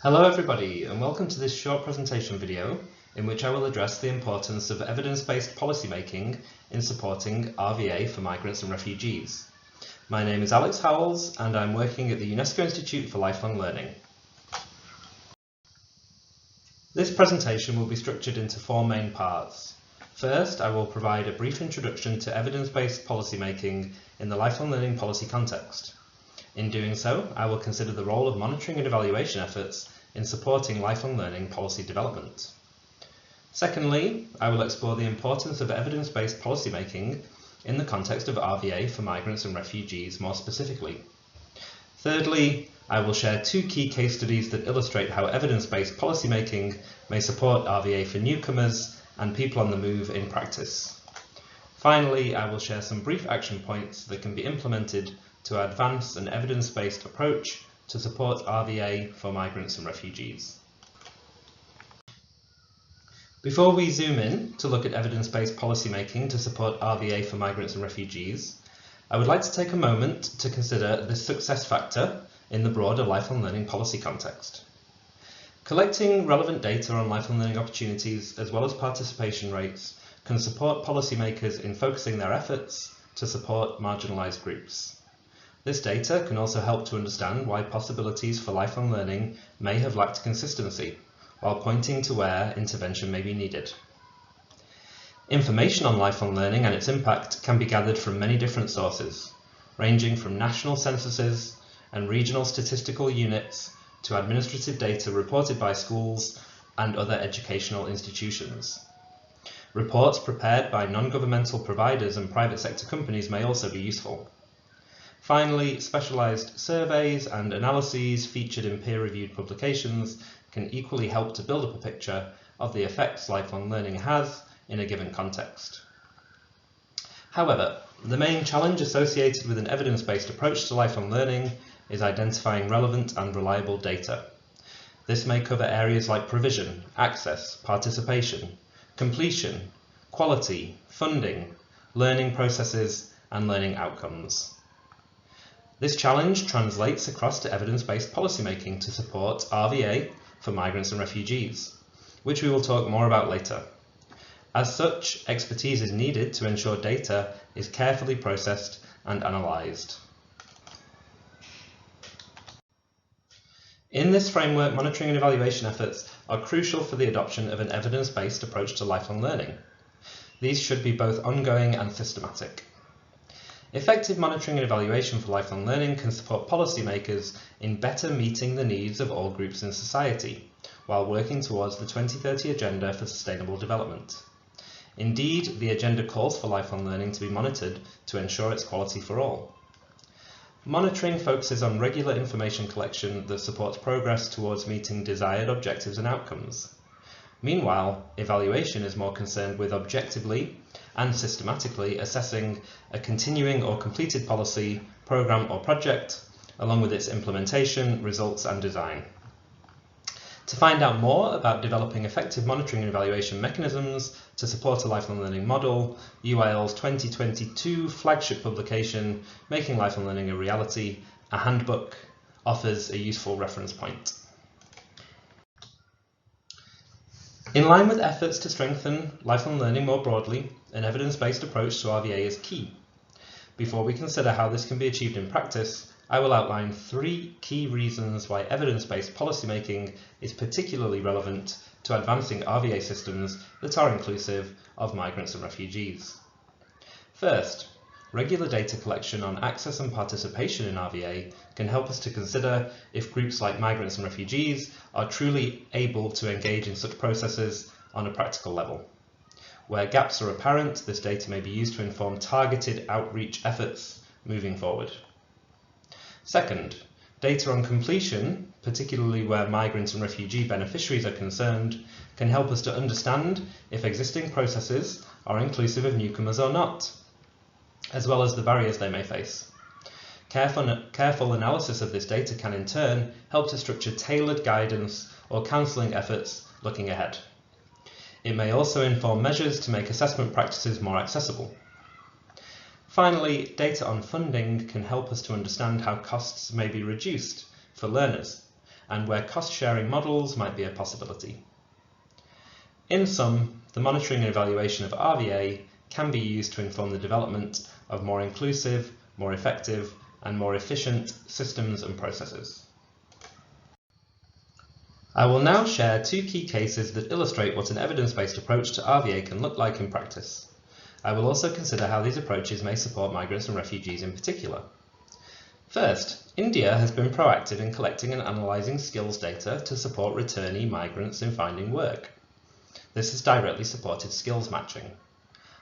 Hello everybody, and welcome to this short presentation video in which I will address the importance of evidence-based policymaking in supporting RVA for migrants and refugees. My name is Alex Howells and I'm working at the UNESCO Institute for Lifelong Learning. This presentation will be structured into four main parts. First, I will provide a brief introduction to evidence-based policymaking in the lifelong learning policy context. In doing so, I will consider the role of monitoring and evaluation efforts in supporting lifelong learning policy development. Secondly, I will explore the importance of evidence-based policymaking in the context of RVA for migrants and refugees more specifically. Thirdly, I will share two key case studies that illustrate how evidence-based policymaking may support RVA for newcomers and people on the move in practice. Finally, I will share some brief action points that can be implemented to advance an evidence-based approach to support RVA for migrants and refugees. Before we zoom in to look at evidence-based policymaking to support RVA for migrants and refugees, I would like to take a moment to consider the success factor in the broader lifelong learning policy context. Collecting relevant data on lifelong learning opportunities as well as participation rates can support policymakers in focusing their efforts to support marginalised groups. This data can also help to understand why possibilities for lifelong learning may have lacked consistency, while pointing to where intervention may be needed. Information on lifelong learning and its impact can be gathered from many different sources, ranging from national censuses and regional statistical units to administrative data reported by schools and other educational institutions. Reports prepared by non-governmental providers and private sector companies may also be useful. Finally, specialised surveys and analyses featured in peer-reviewed publications can equally help to build up a picture of the effects lifelong learning has in a given context. However, the main challenge associated with an evidence-based approach to lifelong learning is identifying relevant and reliable data. This may cover areas like provision, access, participation, completion, quality, funding, learning processes, and learning outcomes. This challenge translates across to evidence-based policymaking to support RVA for migrants and refugees, which we will talk more about later. As such, expertise is needed to ensure data is carefully processed and analysed. In this framework, monitoring and evaluation efforts are crucial for the adoption of an evidence-based approach to lifelong learning. These should be both ongoing and systematic. Effective monitoring and evaluation for lifelong learning can support policymakers in better meeting the needs of all groups in society, while working towards the 2030 Agenda for Sustainable Development. Indeed, the agenda calls for lifelong learning to be monitored to ensure its quality for all. Monitoring focuses on regular information collection that supports progress towards meeting desired objectives and outcomes. Meanwhile, evaluation is more concerned with objectively and systematically assessing a continuing or completed policy, programme or project, along with its implementation, results and design. To find out more about developing effective monitoring and evaluation mechanisms to support a lifelong learning model, UIL's 2022 flagship publication, Making Lifelong Learning a Reality, a handbook, offers a useful reference point. In line with efforts to strengthen lifelong learning more broadly, an evidence-based approach to RVA is key. Before we consider how this can be achieved in practice, I will outline three key reasons why evidence-based policymaking is particularly relevant to advancing RVA systems that are inclusive of migrants and refugees. First, regular data collection on access and participation in RVA can help us to consider if groups like migrants and refugees are truly able to engage in such processes on a practical level. Where gaps are apparent, this data may be used to inform targeted outreach efforts moving forward. Second, data on completion, particularly where migrant and refugee beneficiaries are concerned, can help us to understand if existing processes are inclusive of newcomers or not, as well as the barriers they may face. Careful analysis of this data can in turn help to structure tailored guidance or counselling efforts looking ahead. It may also inform measures to make assessment practices more accessible. Finally, data on funding can help us to understand how costs may be reduced for learners and where cost-sharing models might be a possibility. In sum, the monitoring and evaluation of RVA can be used to inform the development of more inclusive, more effective, and more efficient systems and processes. I will now share two key cases that illustrate what an evidence-based approach to RVA can look like in practice. I will also consider how these approaches may support migrants and refugees in particular. First, India has been proactive in collecting and analysing skills data to support returnee migrants in finding work. This has directly supported skills matching.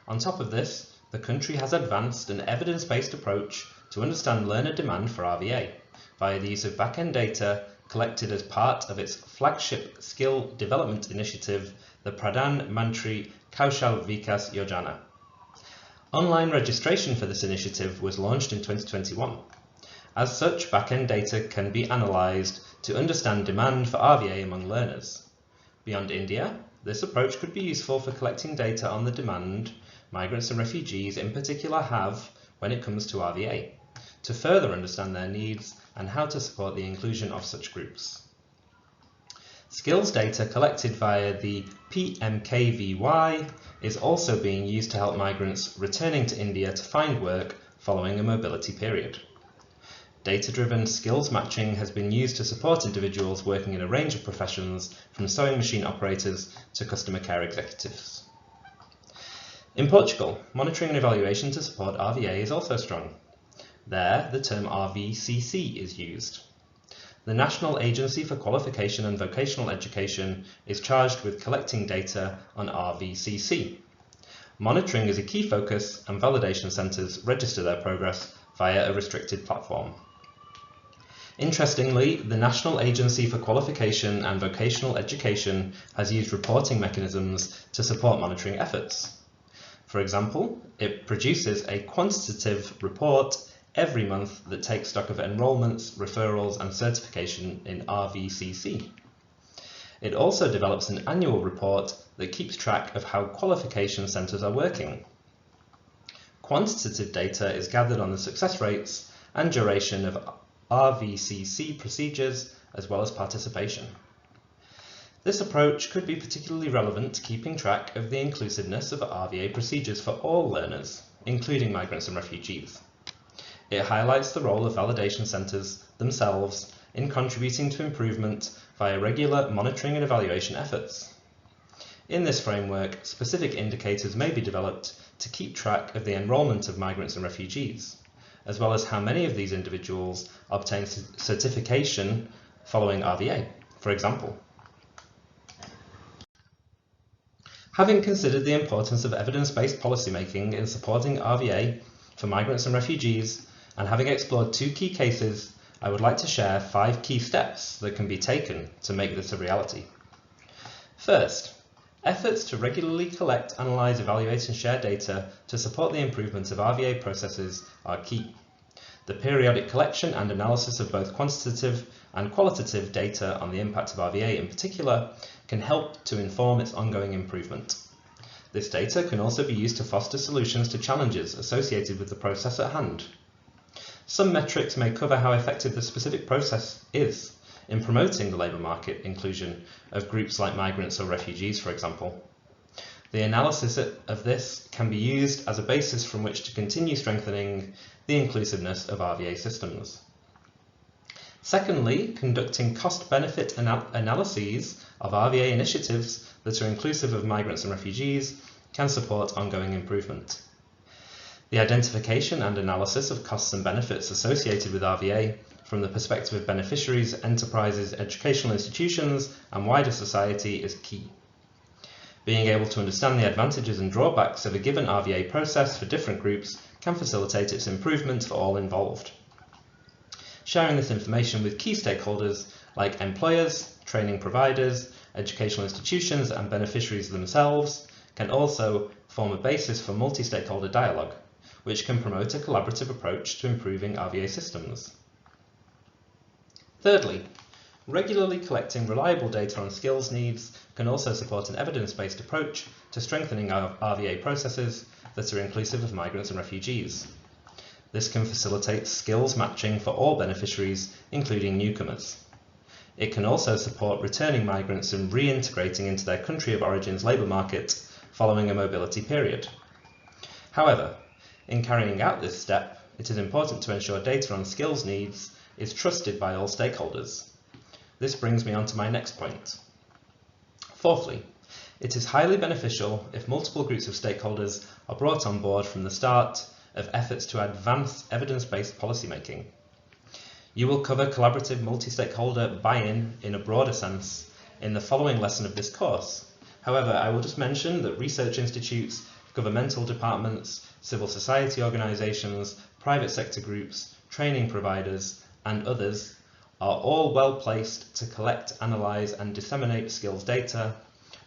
On top of this, the country has advanced an evidence-based approach to understand learner demand for RVA via the use of back-end data collected as part of its flagship skill development initiative, the Pradhan Mantri Kaushal Vikas Yojana. Online registration for this initiative was launched in 2021. As such, back-end data can be analysed to understand demand for RVA among learners. Beyond India, this approach could be useful for collecting data on the demand migrants and refugees in particular have when it comes to RVA, to further understand their needs and how to support the inclusion of such groups. Skills data collected via the PMKVY is also being used to help migrants returning to India to find work following a mobility period. Data-driven skills matching has been used to support individuals working in a range of professions, from sewing machine operators to customer care executives. In Portugal, monitoring and evaluation to support RVA is also strong. There, the term RVCC is used. The National Agency for Qualification and Vocational Education is charged with collecting data on RVCC. Monitoring is a key focus, and validation centres register their progress via a restricted platform. Interestingly, the National Agency for Qualification and Vocational Education has used reporting mechanisms to support monitoring efforts. For example, it produces a quantitative report every month that takes stock of enrolments, referrals, and certification in RVCC. It also develops an annual report that keeps track of how qualification centres are working. Quantitative data is gathered on the success rates and duration of RVCC procedures, as well as participation. This approach could be particularly relevant to keeping track of the inclusiveness of RVA procedures for all learners, including migrants and refugees. It highlights the role of validation centres themselves in contributing to improvement via regular monitoring and evaluation efforts. In this framework, specific indicators may be developed to keep track of the enrolment of migrants and refugees, as well as how many of these individuals obtain certification following RVA, for example. Having considered the importance of evidence-based policymaking in supporting RVA for migrants and refugees, and having explored two key cases, I would like to share 5 key steps that can be taken to make this a reality. First, efforts to regularly collect, analyse, evaluate and share data to support the improvement of RVA processes are key. The periodic collection and analysis of both quantitative and qualitative data on the impact of RVA in particular can help to inform its ongoing improvement. This data can also be used to foster solutions to challenges associated with the process at hand. Some metrics may cover how effective the specific process is in promoting the labour market inclusion of groups like migrants or refugees, for example. The analysis of this can be used as a basis from which to continue strengthening the inclusiveness of RVA systems. Secondly, conducting cost-benefit analyses of RVA initiatives that are inclusive of migrants and refugees can support ongoing improvement. The identification and analysis of costs and benefits associated with RVA from the perspective of beneficiaries, enterprises, educational institutions, and wider society is key. Being able to understand the advantages and drawbacks of a given RVA process for different groups can facilitate its improvement for all involved. Sharing this information with key stakeholders like employers, training providers, educational institutions, and beneficiaries themselves can also form a basis for multi-stakeholder dialogue, which can promote a collaborative approach to improving RVA systems. Thirdly, regularly collecting reliable data on skills needs can also support an evidence-based approach to strengthening our RVA processes that are inclusive of migrants and refugees. This can facilitate skills matching for all beneficiaries, including newcomers. It can also support returning migrants and reintegrating into their country of origin's labour market following a mobility period. However, in carrying out this step, it is important to ensure data on skills needs is trusted by all stakeholders. This brings me on to my next point. Fourthly, it is highly beneficial if multiple groups of stakeholders are brought on board from the start of efforts to advance evidence-based policymaking. You will cover collaborative multi-stakeholder buy-in in a broader sense in the following lesson of this course. However, I will just mention that research institutes, governmental departments, civil society organisations, private sector groups, training providers, and others are all well placed to collect, analyse and disseminate skills data,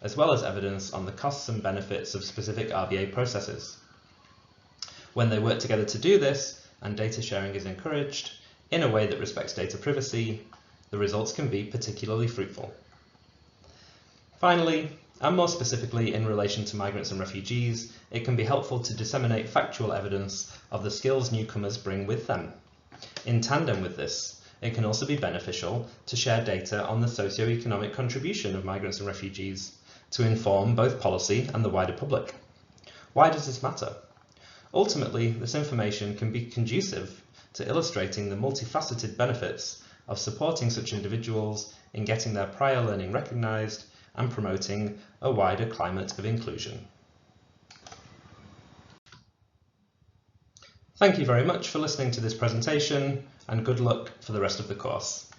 as well as evidence on the costs and benefits of specific RVA processes. When they work together to do this, and data sharing is encouraged, in a way that respects data privacy, the results can be particularly fruitful. Finally, and more specifically in relation to migrants and refugees, it can be helpful to disseminate factual evidence of the skills newcomers bring with them. In tandem with this, it can also be beneficial to share data on the socio-economic contribution of migrants and refugees to inform both policy and the wider public. Why does this matter? Ultimately, this information can be conducive to illustrating the multifaceted benefits of supporting such individuals in getting their prior learning recognised and promoting a wider climate of inclusion. Thank you very much for listening to this presentation, and good luck for the rest of the course.